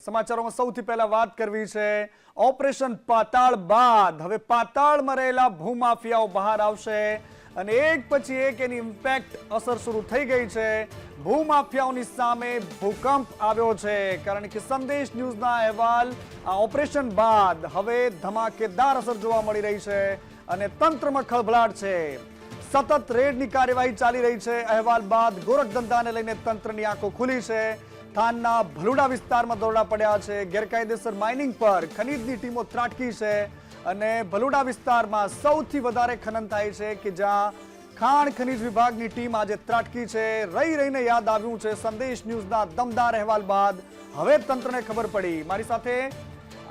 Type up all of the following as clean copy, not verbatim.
સમાચારોમાં સૌથી પહેલા વાત કરવી છે ઓપરેશન પાતાળ બાદ હવે પાતાળમાં રહેલા ભૂમાફિયાઓ બહાર આવશે અને એક પછી એક એની ઇમ્પેક્ટ અસર શરૂ થઈ ગઈ છે। ભૂમાફિયાઓની સામે ભૂકંપ આવ્યો છે કારણ કે સંદેશ ન્યૂઝના અહેવાલ આ ઓપરેશન બાદ હવે ધમાકેદાર અસર જોવા મળી રહી છે અને તંત્રમાં ખળભળાટ છે। સતત રેડની કાર્યવાહી ચાલી રહી છે। અહેવાલ બાદ ગોરખધંધાને લઈને તંત્રની આંખો ખુલી છે। થાનના ભલુડા વિસ્તારમાં દરોડા પડ્યા છે। ગેરકાયદેસર માઇનિંગ પર ખનીજની ટીમો ત્રાટકી છે અને ભલુડા વિસ્તારમાં સૌથી વધારે ખનન થાય છે કે જ્યાં ખાણ ખનીજ વિભાગની ટીમ આજે ત્રાટકી છે। રહીને યાદ આવ્યું છે સંદેશ ન્યૂઝના દમદાર અહેવાલ બાદ હવે તંત્રને ખબર પડી। મારી સાથે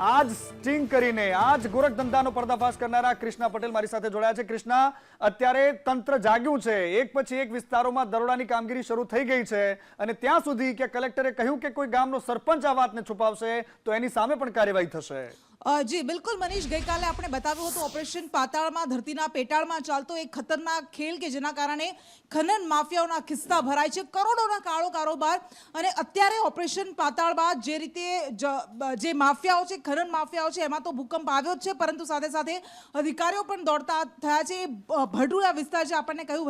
આજ સ્ટિંગ કરીને આજ ગોરખધંધાનો પર્દાફાશ કરનારા કૃષ્ણા પટેલ મારી સાથે જોડાયા છે। કૃષ્ણા, અત્યારે તંત્ર જાગ્યું છે, એક પછી એક વિસ્તારોમાં દરોડાની કામગીરી શરૂ થઈ ગઈ છે અને ત્યાં સુધી કે કલેક્ટરે કહ્યું કે કોઈ ગામનો સરપંચ આ વાતને છુપાવશે તો એની સામે પણ કાર્યવાહી થશે। જી બિલકુલ મનીષ, ગઈકાલે આપણે બતાવ્યું હતું ઓપરેશન પાતાળમાં ધરતીના પેટાળમાં ચાલતો એક ખતરનાક ખેલ કે જેના કારણે ખનન માફિયાઓના ખિસ્સા ભરાય છે, કરોડોના કાળો કારોબાર। અને અત્યારે ઓપરેશન પાતાળ બાદ જે રીતે જે માફિયાઓ છે, ખનન માફિયાઓ છે, એમાં તો ભૂકંપ આવ્યો જ છે પરંતુ સાથે સાથે અધિકારીઓ પણ દોડતા થયા છે। ભડુડા વિસ્તાર છે, આપણને કહ્યું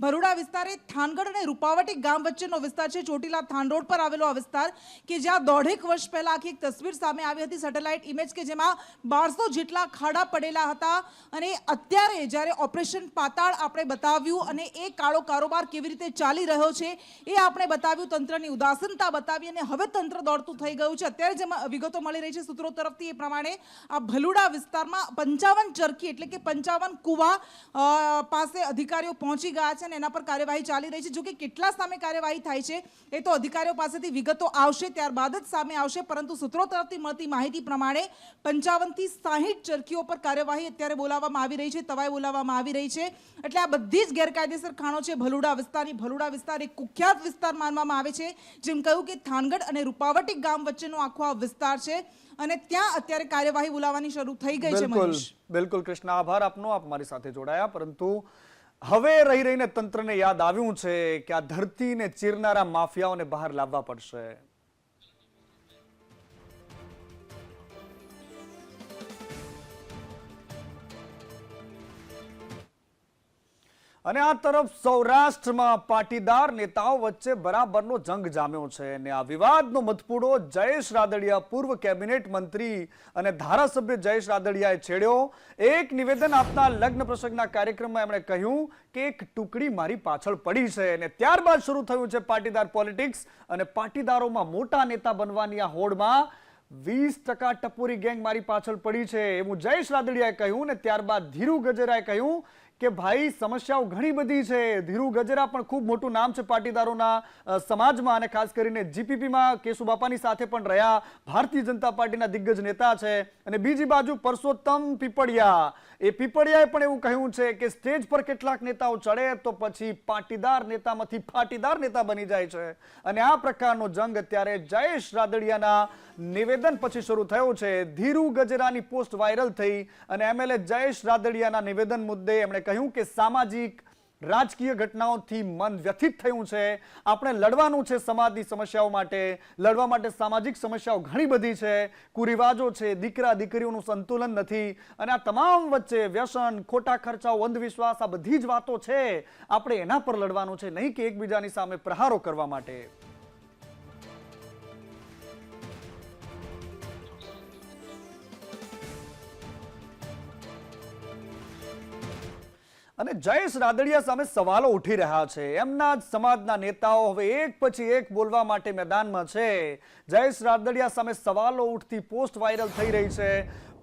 ભરૂડા વિસ્તારે થાનગઢ અને રૂપાવટી ગામ વચ્ચેનો વિસ્તાર છે। ચોટીલા થાન રોડ પર આવેલો આ વિસ્તાર કે જ્યાં 1.5 વર્ષ પહેલા આખી એક તસવીર સામે આવી હતી, સેટેલાઇટ ઇમેજ કે જેમાં 1200 જેટલા ખાડા પડેલા હતા અને અત્યારે જ્યારે ઓપરેશન પાતાળ આપણે બતાવ્યું અને એ કાળો કારોબાર કેવી રીતે ચાલી રહ્યો છે એ આપણે બતાવ્યું, તંત્રની ઉદાસીનતા બતાવી અને હવે તંત્ર દોડતું થઈ ગયું છે। અત્યારે જે વિગતો મળી રહી છે સૂત્રો તરફથી એ પ્રમાણે આ ભલુડા વિસ્તારમાં 55 ચરખી એટલે કે 55 કુવા પાસે અધિકારીઓ પહોંચી ગયા છે અને એના પર કાર્યવાહી ચાલી રહી છે। જો કે કેટલા સામે કાર્યવાહી થાય છે એ તો અધિકારીઓ પાસેથી વિગતો આવશે ત્યારબાદ જ સામે આવશે, પરંતુ સૂત્રો તરફથી મળતી માહિતી પ્રમાણે 55 થી 60 ચરખીઓ પર કાર્યવાહી અત્યારે બોલાવવામાં આવી રહી છે, તવાઈ બોલાવવામાં આવી રહી છે। એટલે આ બધી જ ગેરકાયદેસર ખાણો છે ભલુડા વિસ્તારની। ભલુડા વિસ્તાર એક કુખ્યાત વિસ્તાર માનવામાં આવે છે, જેમ કહ્યું કે થાનગઢ અને રૂપાવટી ગામ વચ્ચેનો આખો આ વિસ્તાર છે અને ત્યાં અત્યારે કાર્યવાહી બોલાવવાની શરૂ થઈ ગઈ છે। મનીષ, બિલકુલ કૃષ્ણા, આભાર આપનો, આપ મારી સાથે જોડાયા। પરંતુ હવે રહીને તંત્રને યાદ આવ્યું છે કે આ ધરતીને ચીરનારા માફિયાઓને બહાર લાવવા પડશે। અને આ તરફ સૌરાષ્ટ્રમાં પાટીદાર નેતાઓ વચ્ચે બરાબરનો જંગ જામ્યો છે અને આ વિવાદનો મધપૂડો જયેશ રાદડિયા, પૂર્વ કેબિનેટ મંત્રી અને ધારાસભ્ય જયેશ રાદડિયાએ છેડ્યો। એક નિવેદન આપતા લગ્ન પ્રસંગના કાર્યક્રમમાં એમણે કહ્યું કે એક ટુકડી મારી પાછળ પડી છે અને ત્યારબાદ શરૂ થયું છે પાટીદાર પોલિટિક્સ અને પાટીદારોમાં મોટા નેતા બનવાની આ હોડમાં 20% ટપોરી ગેંગ મારી પાછળ પડી છે એવું જયેશ રાદડિયાએ કહ્યું ને ત્યારબાદ ધીરુ ગજેરાએ કહ્યું કે ભાઈ સમસ્યાઓ ઘણી બધી છે। ધીરુ ગજેરા પણ ખૂબ મોટું નામ છે પાટીદારોના સમાજમાં અને ખાસ કરીને જીપીપીમાં કેશુબાપાની સાથે પણ રહ્યા, ભારતીય જનતા પાર્ટીના દિગ્ગજ નેતા છે। અને બીજી બાજુ પરસોત્તમ પીપળિયા, એ પીપળિયાએ પણ એવું કહ્યું છે કે સ્ટેજ પર કેટલાક નેતાઓ ચડે તો પછી પાટીદાર નેતામાંથી ફાટીદાર નેતા બની જાય છે અને આ પ્રકારનો જંગ અત્યારે જયેશ રાદડિયાના નિવેદન પછી શરૂ થયો છે। ધીરુ ગજેરાની પોસ્ટ વાયરલ થઈ અને એમએલએ જયેશ રાદડિયાના નિવેદન મુદ્દે એમણે કહ્યું કે સામાજિક રાજકીય ઘટનાઓથી મન વ્યથિત થયું છે, આપણે લડવાનું છે સમાજની સમસ્યાઓ માટે, લડવા માટે સામાજિક સમસ્યાઓ ઘણી બધી છે, કુરિવાજો છે, દીકરા દીકરીઓનું સંતુલન નથી અને આ તમામ વચ્ચે વ્યસન, ખોટા ખર્ચાઓ, અંધવિશ્વાસ, આ બધી જ વાતો છે, આપણે એના પર લડવાનું છે, નહીં કે એકબીજાની સામે પ્રહારો કરવા માટે। અને જયેશ રાદડિયા સામે સવાલો ઉઠી રહ્યા છે। એમના જ સમાજના નેતાઓ હવે એક પછી એક બોલવા માટે મેદાનમાં છે। જયેશ રાદડિયા સામે સવાલો ઉઠતી પોસ્ટ વાયરલ થઈ રહી છે।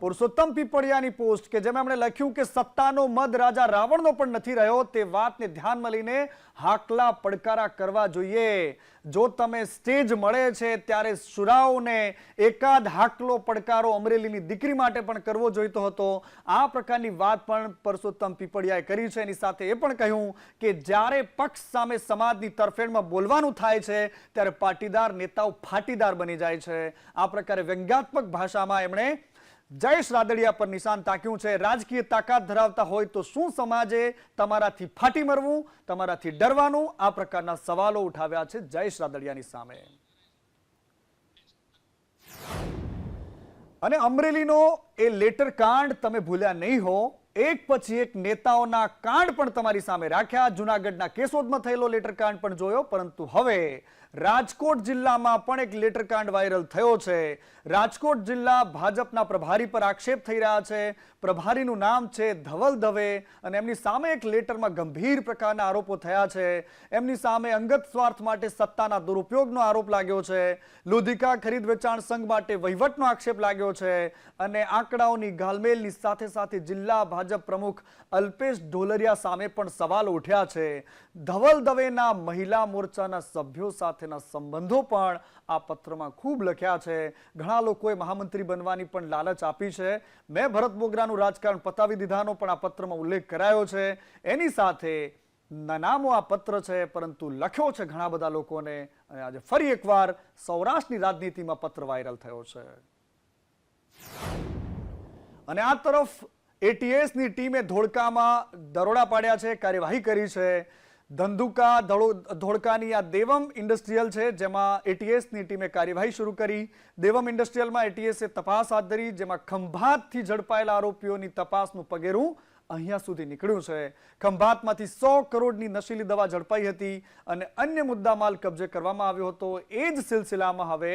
પુરુષોત્તમ પીપળિયાની પોસ્ટ કે જેમાં એમણે લખ્યું કે સત્તાનો મદ રાજા રાવણનો પણ નથી રહ્યો, તે વાતને ધ્યાનમાં લઈને હાકલા પડકારા કરવા જોઈએ। જો તમે સ્ટેજ મળે છે ત્યારે સુરાઓને એકાદ હાકલો પડકારો અમરેલીની દીકરી માટે પણ કરવો જોઈતો હતો। આ પ્રકારની વાત પણ પુરુષોત્તમ પીપળિયાએ કરી છે। એની સાથે એ પણ કહ્યું કે જ્યારે પક્ષ સામે સમાજની તરફેણમાં બોલવાનું થાય છે ત્યારે પાટીદાર નેતાઓ ફાટીદાર બની જાય છે। આ પ્રકારે વ્યંગ્યાત્મક ભાષામાં એમણે જયેશ રાદડિયા પર નિશાન તાક્યું છે। રાજકીય તાકાત ધરાવતા હોય તો શું સમાજે તમારાથી ફાટી મરવું, તમારાથી ડરવાનું, આ પ્રકારના સવાલો ઉઠાવ્યા છે જયેશ રાદડિયાની સામે। અને અમરેલીનો એ લેટર કાંડ તમે ભૂલ્યા નહીં હો. એક પછી એક નેતાઓના કાંડ પણ તમારી સામે રાખ્યા. જૂનાગઢના કેશોદમાં થયેલો લેટર કાંડ પણ જોયો, પરંતુ હવે રાજકોટ જિલ્લામાં પણ એક લેટર કાંડ વાયરલ થયો છે. રાજકોટ જિલ્લા ભાજપના પ્રભારી પર આક્ષેપ થઈ રહ્યા છે. પ્રભારીનું નામ છે ધવલ દવે અને એમની સામે એક લેટરમાં ગંભીર પ્રકારના આરોપો થયા છે. એમની સામે અંગત સ્વાર્થ માટે સત્તાના દુરુપયોગનો આરોપ લાગ્યો છે. લુધિકા ખરીદ વેચાણ સંઘ માટે વહીવટનો આક્ષેપ લાગ્યો છે અને આંકડાઓની ગાલમેલની સાથે સાથે જિલ્લા ભાજપ પ્રમુખ અલ્પેશ ઢોલરિયા સામે પણ સવાલો ઉઠ્યા છે. ધવલ દવેના મહિલા મોરચાના સભ્યો સાથેના સંબંધો પણ આ પત્રમાં ખૂબ લખ્યા છે. ઘણા લોકોએ મહામંત્રી બનવાની પણ લાલચ આપી છે. મેં ભરત બોગરાનું રાજકારણ પતાવી દીધાનો પણ આ પત્રમાં ઉલ્લેખ કરાયો છે. એની સાથે નામો આ પત્ર છે, પરંતુ લખ્યો છે ઘણા બધા લોકોને. અને આજે ફરી એકવાર સૌરાષ્ટ્રની રાજનીતિમાં પત્ર વાયરલ થયો છે. અને આ તરફ એટીએસની ટીમે ધોળકામાં દરોડા પાડ્યા છે, કાર્યવાહી કરી છે. ધંધુકા ધોળકાની આ દેવમ ઇન્ડસ્ટ્રીયલ છે, જેમાં એટીએસની ટીમે કાર્યવાહી શરૂ કરી. દેવમ ઇન્ડસ્ટ્રીયલમાં એટીએસે તપાસ હાથ ધરી, જેમાં ખંભાતથી ઝડપાયેલા આરોપીઓની તપાસનું પગેરું અહીંયા સુધી નીકળ્યું છે. ખંભાતમાંથી 100 કરોડની નશીલી દવા ઝડપાઈ હતી અને અન્ય મુદ્દામાલ કબજે કરવામાં આવ્યો હતો. એ જ સિલસિલામાં હવે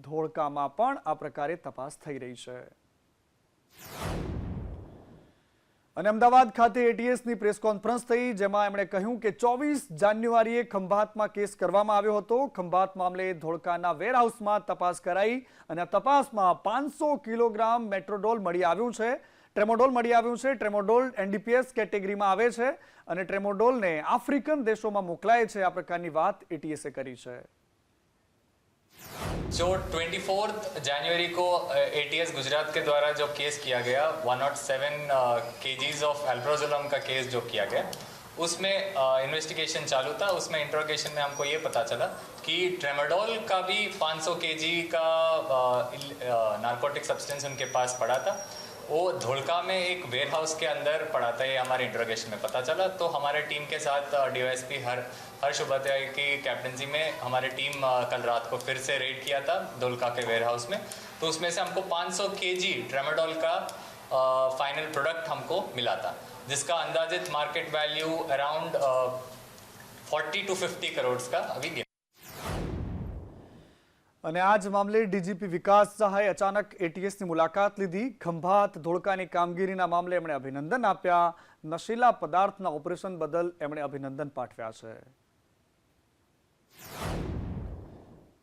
ધોળકામાં પણ આ પ્રકારે તપાસ થઈ રહી છે. અને અમદાવાદ ખાતે એટીએસની પ્રેસ કોન્ફરન્સ થઈ, જેમાં એમણે કહ્યું કે 24 જાન્યુઆરીએ ખંભાતમાં કેસ કરવામાં આવ્યો હતો. ખંભાત મામલે ધોળકાના વેરહાઉસમાં તપાસ કરાઈ અને આ તપાસમાં 500 કિલોગ્રામ મેટ્રોડોલ મળી આવ્યું છે. ટ્રેમોડોલ મળી આવ્યું છે. ટ્રેમોડોલ એનડીપીએસ કેટેગરીમાં આવે છે અને ટ્રેમોડોલને આફ્રિકન દેશોમાં મોકલાય છે. આ પ્રકારની વાત એટીએસે કરી છે. जो 24 जनवरी को एटीएस गुजरात के द्वारा जो केस किया गया 107 केजीज ऑफ अल्प्रोजोलम का केस जो किया गया, उसमें इन्वेस्टिगेशन चालू था. उसमें इंट्रोगेशन में हमको ये पता चला कि ट्रेमाडोल का भी 500 केजी का नार्कोटिक सब्सटेंस उनके पास पड़ा था. वो धोलका में एक वेयर हाउस के अंदर पड़ा था. ये हमारे इंट्रोगेशन में पता चला. तो हमारे टीम के साथ डीवाईएसपी हर्ष उपाध्याय की कैप्टनसी में हमारी टीम कल रात को फिर से रेड किया था धोलका के वेयर हाउस में. तो उसमें से हमको 500 केजी ट्रेमाडोल का फाइनल प्रोडक्ट हमको मिला था, जिसका अंदाजित market value around 40 to 50 crore का अभी. અને આ જ મામલે ડીજીપી વિકાસ સહાય અચાનક એટીએસની મુલાકાત લીધી. ખંભાત ધોળકાની કામગીરીના મામલે એમણે અભિનંદન આપ્યા. નશીલા પદાર્થના ઓપરેશન બદલ એમણે અભિનંદન પાઠવ્યા છે.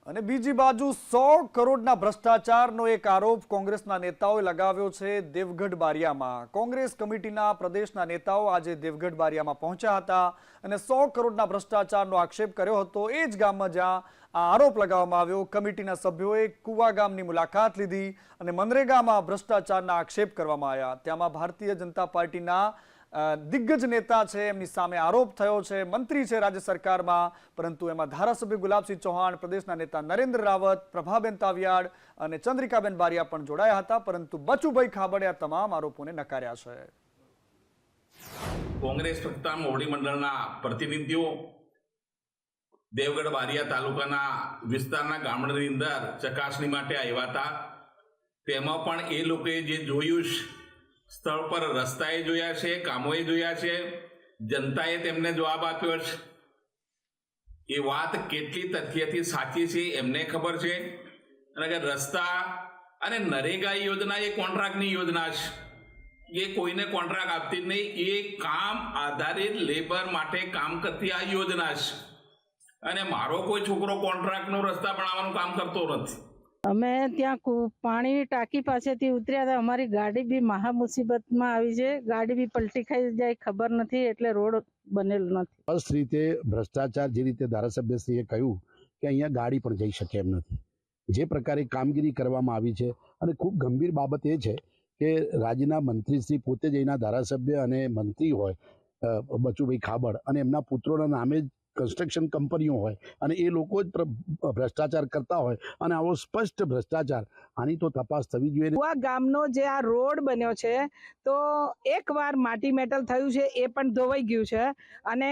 અને બીજી બાજુ 100 કરોડના ભ્રષ્ટાચારનો એક આરોપ કોંગ્રેસના નેતાઓએ લગાવ્યો છે દેવગઢ બારિયામાં. કોંગ્રેસ કમિટીના પ્રદેશના નેતાઓ આજે દેવગઢ બારિયામાં પહોંચ્યા હતા અને 100 કરોડના ભ્રષ્ટાચારનો આક્ષેપ કર્યો હતો. એ જ ગામમાં જ્યાં આ આરોપ લગાવવામાં આવ્યો. કમિટીના સભ્યોએ કુવા ગામની મુલાકાત લીધી અને મનરેગામાં ભ્રષ્ટાચારના આક્ષેપ કરવામાં આવ્યા. ત્યાંમાં ભારતીય જનતા પાર્ટીના દિગ્ગજ નેતા છે, એમની સામે આરોપ થયો છે. મંત્રી છે રાજ્ય સરકારમાં, પરંતુ એમાં ધારાસભ્ય ગુલાબસિંહ ચૌહાણ, પ્રદેશના નેતા નરેન્દ્ર રાવત, પ્રભાબેન તાવિયાડ અને ચંદ્રિકાબેન બારિયા પણ જોડાયા હતા, પરંતુ બચુભાઈ ખાબડે આ તમામ આરોપોને નકાર્યા છે. કોંગ્રેસ સત્તા મોવડી મંડળના પ્રતિનિધિઓ દેવગઢ બારિયા તાલુકાના વિસ્તારના ગામડાની અંદર ચકાસણી માટે આવ્યા હતા. તેમાં પણ એ લોકોએ જે જોયું, સ્થળ પર રસ્તાએ જોયા છે, કામોએ જોયા છે, જનતાએ તેમને જવાબ આપ્યો છે. એ વાત કેટલી તથ્યથી સાચી છે એમને ખબર છે. અને કે રસ્તા અને નરેગા યોજના એ કોન્ટ્રાક્ટની યોજના છે. એ કોઈને કોન્ટ્રાક્ટ આપતી જ નહીં. એ કામ આધારિત લેબર માટે કામ કરતી આ યોજના છે. અને મારો કોઈ છોકરો કોન્ટ્રાક્ટનો રસ્તા બનાવવાનું કામ કરતો નથી. અમે ત્યાં પાણીની ટાંકી પાસેથી ઉતર્યા હતા. અમારી ગાડી બી મહા મુસીબતમાં આવી છે. ગાડી બી પલટી ખાઈ જાય ખબર નથી, એટલે રોડ બનેલો નથી. સ્પષ્ટ રીતે ભ્રષ્ટાચાર, જે રીતે ધારાસભ્યશ્રીએ કહ્યું કે અહીંયા ગાડી પણ જઈ શકે એમ નથી, જે પ્રકારે કામગીરી કરવામાં આવી છે. અને ખૂબ ગંભીર બાબત એ છે કે રાજ્યના મંત્રીશ્રી પોતે જ એના ધારાસભ્ય અને મંત્રી હોય, બચુભાઈ ખાબડ, અને એમના પુત્રોના નામે જ કન્સ્ટ્રક્શન કંપનીઓ હોય અને એ લોકો જ ભ્રષ્ટાચાર કરતા હોય, અને આવો સ્પષ્ટ ભ્રષ્ટાચાર, આની તો તપાસ થવી જોઈએ. કુવા ગામનો જે આ રોડ બન્યો છે, તો એકવાર માટી મેટલ થયું છે, એ પણ ધોવાઈ ગયું છે. અને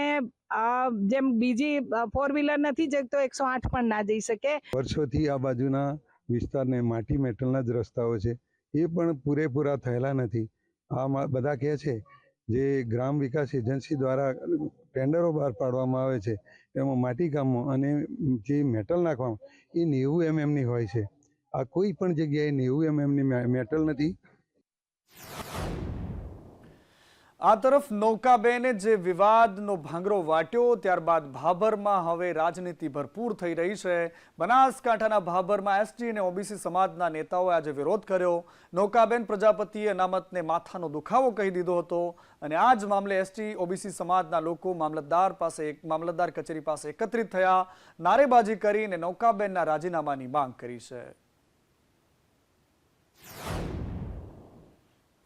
જેમ બીજી 4 વ્હીલર નથી જઈ તો 108 પણ ના જઈ શકે. વર્ષોથી આ બાજુના વિસ્તારને માટી મેટલના જ રસ્તાઓ છે. એ પણ પૂરેપૂરા થયેલા નથી. આમાં બધા કહે છે જે ગ્રામ વિકાસ એજન્સી દ્વારા ટેન્ડરો બહાર પાડવામાં આવે છે એમાં માટીકામો અને જે મેટલ નાખવામાં એ 90 mm હોય છે. આ કોઈ પણ જગ્યાએ 90 mm મેટલ નથી. આ તરફ નૌકાબેને જે વિવાદનો ભાંગરો વાટ્યો ત્યારબાદ ભાભરમાં હવે રાજનીતિ ભરપૂર થઈ રહી છે. બનાસકાંઠાના ભાભરમાં એસટી અને ઓબીસી સમાજના નેતાઓએ આજે વિરોધ કર્યો. નૌકાબેન પ્રજાપતિએ અનામતને માથાનો દુખાવો કહી દીધો હતો અને આ જ મામલે એસટી ઓબીસી સમાજના લોકો મામલતદાર કચેરી પાસે એકત્રિત થયા, નારેબાજી કરીને નૌકાબેનના રાજીનામાની માંગ કરી છે.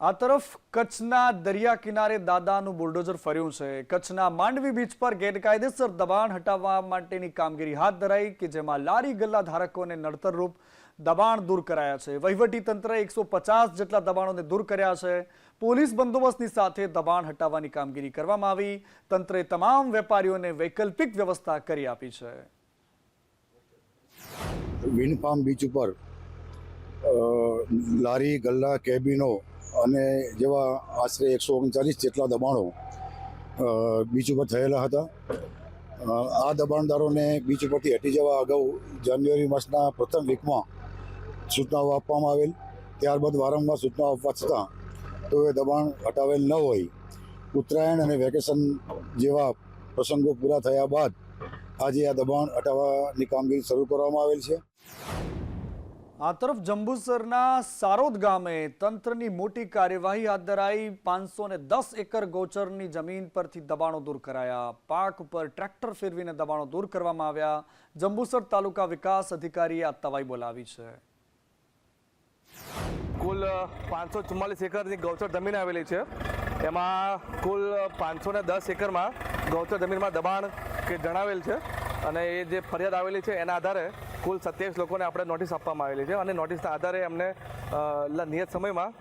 આ તરફ કચ્છના દરિયા કિનારે દાદાનું બુલડોઝર ફર્યું છે. કચ્છના માંડવી બીચ પર ગેરકાયદેસર દબાણ હટાવવા માટેની કામગીરી હાથ ધરાઈ કે જેમાં લારી ગલ્લા ધારકોને નડતરરૂપ દબાણ દૂર કરાયા છે. વહીવટી તંત્રએ 150 જેટલા દબાણોને દૂર કર્યા છે. પોલીસ બંદોબસ્તની સાથે દબાણ હટાવવાની કામગીરી કરવામાં આવી. તંત્રએ તમામ વેપારીઓને વૈકલ્પિક વ્યવસ્થા કરી આપી છે. વિન્ડ ફાર્મ બીચ ઉપર લારી ગલ્લા કેબિનો અને જેવા આશરે 139 જેટલા દબાણો બીચ ઉપર થયેલા હતા. આ દબાણદારોને બીચ ઉપરથી હટી જવા અગાઉ જાન્યુઆરી માસના પ્રથમ વીકમાં સૂચનાઓ આપવામાં આવેલ. ત્યારબાદ વારંવાર સૂચનાઓ આપવા છતાં તો એ દબાણ હટાવેલ ન હોય. ઉત્તરાયણ અને વેકેશન જેવા પ્રસંગો પૂરા થયા બાદ આજે આ દબાણ હટાવવાની કામગીરી શરૂ કરવામાં આવેલ છે. આ તરફ જંબુસરના સારોદ ગામે તંત્રની મોટી કાર્યવાહી હાથ ધરાઈ. 510 એકર ગૌચરની જમીન પરથી દબાણો દૂર કરાયા. પાક ઉપર ટ્રેક્ટર ફેરવીને દબાણો દૂર કરવામાં આવ્યા. જંબુસર તાલુકા વિકાસ અધિકારીએ આ તવાઈ બોલાવી છે. કુલ 544 એકરની ગૌચર જમીન આવેલી છે. એમાં કુલ 510 એકરમાં ગૌચર જમીનમાં દબાણ કે જણાવેલ છે અને એ જે ફરિયાદ આવેલી છે એના આધારે કુલ 27 લોકોને આપણે નોટિસ આપવામાં આવેલી છે અને નોટિસના આધારે અમને નિયત સમયમાં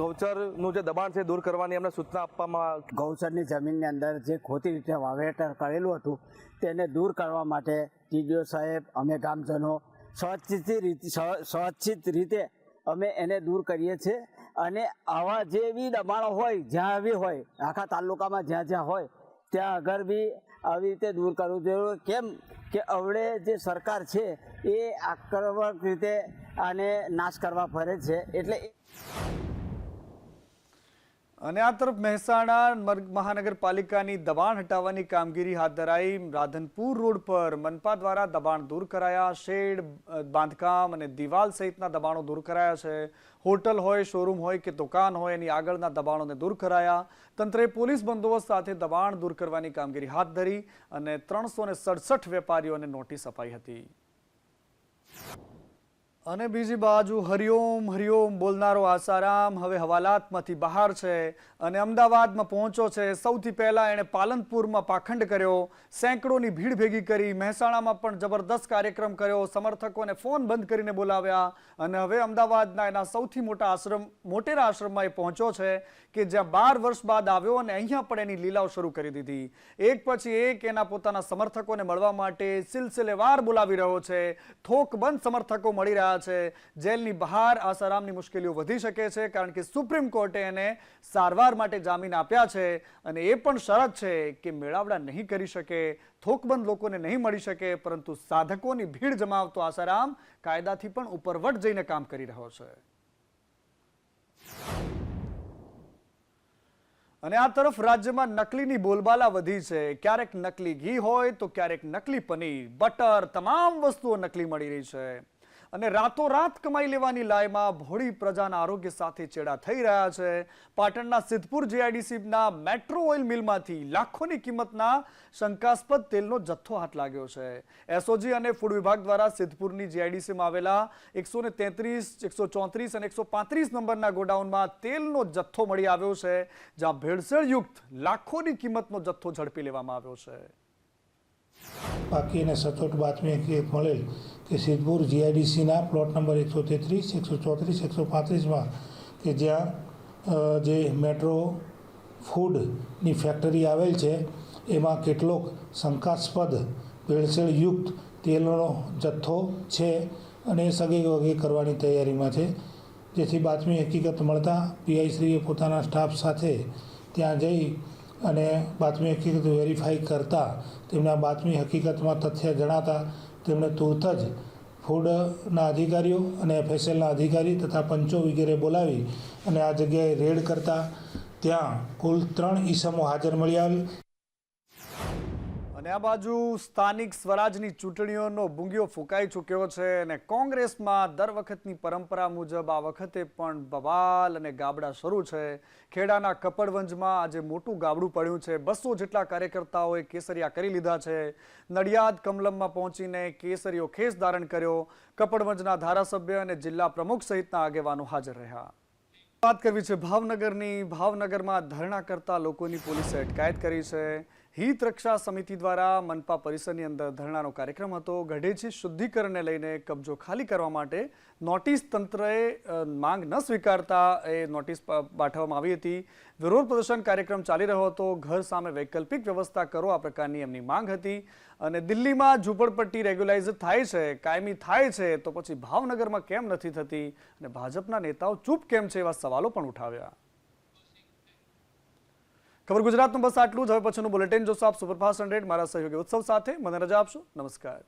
ગૌચરનું જે દબાણ છે દૂર કરવાની અમને સૂચના આપવામાં. ગૌચરની જમીનની અંદર જે ખોટી રીતે વાવેતર કરેલું હતું તેને દૂર કરવા માટે ટીડીઓ સાહેબ, અમે ગામજનો સ્વચ્છિત રીતે અમે એને દૂર કરીએ છીએ. અને આવા જે બી દબાણો હોય જ્યાં બી હોય આખા તાલુકામાં જ્યાં જ્યાં હોય ત્યાં આગળ બી આવી રીતે દૂર કરવું જોઈએ. કેમ કે હવે જે સરકાર છે એ આક્રમક રીતે આને નાશ કરવા ફરે છે. એટલે અને આ તરફ મહેસાણા મહાનગરપાલિકાની દબાણ હટાવવાની કામગીરી હાથ ધરાઈ. રાધનપુર રોડ પર મનપા દ્વારા દબાણ દૂર કરાયા. શેડ, બાંધકામ અને દિવાલ સહિતના દબાણો દૂર કરાયા છે. હોટલ હોય, શોરૂમ હોય કે દુકાન હોય એની આગળના દબાણોને દૂર કરાયા. તંત્રએ પોલીસ બંદોબસ્ત સાથે દબાણ દૂર કરવાની કામગીરી હાથ ધરી અને 367 વેપારીઓને નોટિસ અપાઈ હતી. અને બીજી બાજુ હરિઓમ હરિઓમ બોલનારો આસારામ હવે હવાલાતમાંથી બહાર છે અને અમદાવાદમાં પહોંચ્યો છે. સૌથી પહેલા એણે પાલનપુરમાં પાખંડ કર્યો, સેંકડોની ભીડ ભેગી કરી. મહેસાણામાં પણ જબરદસ્ત કાર્યક્રમ કર્યો, સમર્થકોને ફોન બંધ કરીને બોલાવ્યા અને હવે અમદાવાદના એના સૌથી મોટા આશ્રમ મોટેરા આશ્રમમાં એ પહોંચ્યો છે કે જ્યાં 12 વર્ષ બાદ આવ્યો અને અહીંયા પણ એની લીલાઓ શરૂ કરી દીધી. એક પછી એક એના પોતાના સમર્થકોને મળવા માટે સિલસિલેવાર બોલાવી રહ્યો છે. થોકબંધ સમર્થકો મળી રહ્યા છે. જેલની બહાર આસારામની મુશ્કેલીઓ વધી શકે છે કારણ કે સુપ્રીમ કોર્ટે એને સારવાર માટે જામીન આપ્યા છે અને એ પણ શરત છે કે મેળાવડા નહીં કરી શકે, થોકબંધ લોકોને નહીં મળી શકે, પરંતુ સાધકોની ભીડ જમાવતો આસારામ કાયદાથી પણ ઉપરવટ જઈને કામ કરી રહ્યો છે. અને આ તરફ રાજ્યમાં નકલીની બોલબાલા વધી છે. ક્યારેક નકલી ઘી હોય તો ક્યારેક નકલી પનીર, બટર, તમામ વસ્તુઓ નકલી મળી રહી છે અને રાતોરાત કમાઈ લેવાની લાયમાં ભોળી પ્રજાના આરોગ્ય સાથે ચેડા થઈ રહ્યા છે. પાટણના સિદ્ધપુર જીઆઈડીસીના મેટ્રો ઓઇલ મિલમાંથી લાખોની કિંમતના શંકાસ્પદ તેલનો જથ્થો હાથ લાગ્યો છે. એસઓજી અને ફૂડ વિભાગ દ્વારા સિદ્ધપુરની જીઆઈડીસીમાં આવેલા 133, 134 અને 135 નંબરના ગોડાઉનમાં તેલનો જથ્થો મળી આવ્યો છે, જ્યાં ભેળસેળયુક્ત લાખોની કિંમતનો જથ્થો ઝડપી લેવામાં આવ્યો છે. બાકી અને સચોટ બાતમી મળેલ કે સિદ્ધપુર જીઆઈડીસીના પ્લોટ નંબર 133, 134, 135માં કે જ્યાં જે મેટ્રો ફૂડની ફેક્ટરી આવેલ છે એમાં કેટલોક શંકાસ્પદ ભેળસેળયુક્ત તેલનો જથ્થો છે અને એ સગે વગે કરવાની તૈયારીમાં છે. જેથી બાતમી હકીકત મળતા પીઆઈશ્રીએ પોતાના સ્ટાફ સાથે ત્યાં જઈ અને બાતમી હકીકત વેરીફાઈ કરતા તેમને બાતમી હકીકતમાં તથ્ય જણાતા તેમણે તુરત જ ફૂડના અધિકારીઓ અને એફએસએલના અધિકારી તથા પંચો વગેરે બોલાવી અને આ જગ્યાએ રેડ કરતા ત્યાં કુલ 3 ઈસમો હાજર મળી આવેલ. અને આ બાજુ સ્થાનિક સ્વરાજની ચૂંટણીઓનો ભૂંગિયો ફૂંકાઈ ચૂક્યો છે અને કોંગ્રેસમાં દર વખતની પરંપરા મુજબ આ વખતે પણ બવાલ અને ગાબડા શરૂ છે. ખેડાના કપડવંજમાં આજે મોટું ગાબડું પડ્યું છે. 200 જેટલા કાર્યકર્તાઓએ કેસરિયા કરી લીધા છે. નડિયાદ કમલમમાં પહોંચીને કેસરીઓ ખેસ ધારણ કર્યો. કપડવંજના ધારાસભ્ય અને જિલ્લા પ્રમુખ સહિતના આગેવાનો હાજર રહ્યા. વાત કરવી છે ભાવનગરની. ભાવનગરમાં ધરણા કરતા લોકોની પોલીસે અટકાયત કરી છે. હિત રક્ષા સમિતિ દ્વારા મનપા પરિસરની અંદર ધરણાનો કાર્યક્રમ હતો. ગઢેજી શુદ્ધિકરણને લઈને કબજો ખાલી કરવા માટે નોટિસ તંત્રએ માંગ ન સ્વીકારતા એ નોટિસ પાઠવવામાં આવી હતી. વિરોધ પ્રદર્શન કાર્યક્રમ ચાલી રહ્યો હતો. ઘર સામે વૈકલ્પિક વ્યવસ્થા કરો આ પ્રકારની એમની માંગ હતી. અને દિલ્હીમાં ઝૂંપડપટ્ટી રેગ્યુલાઇઝ થાય છે, કાયમી થાય છે, તો પછી ભાવનગરમાં કેમ નથી થતી અને ભાજપના નેતાઓ ચૂપ કેમ છે એવા સવાલો પણ ઉઠાવ્યા. ખબર ગુજરાતનું બસ આટલું જ. હવે પછીનું બુલેટિન જોશો આપ સુપરફાસ્ટ 100 મારા સહયોગી ઉત્સવ સાથે. મને રજા આપશો. નમસ્કાર.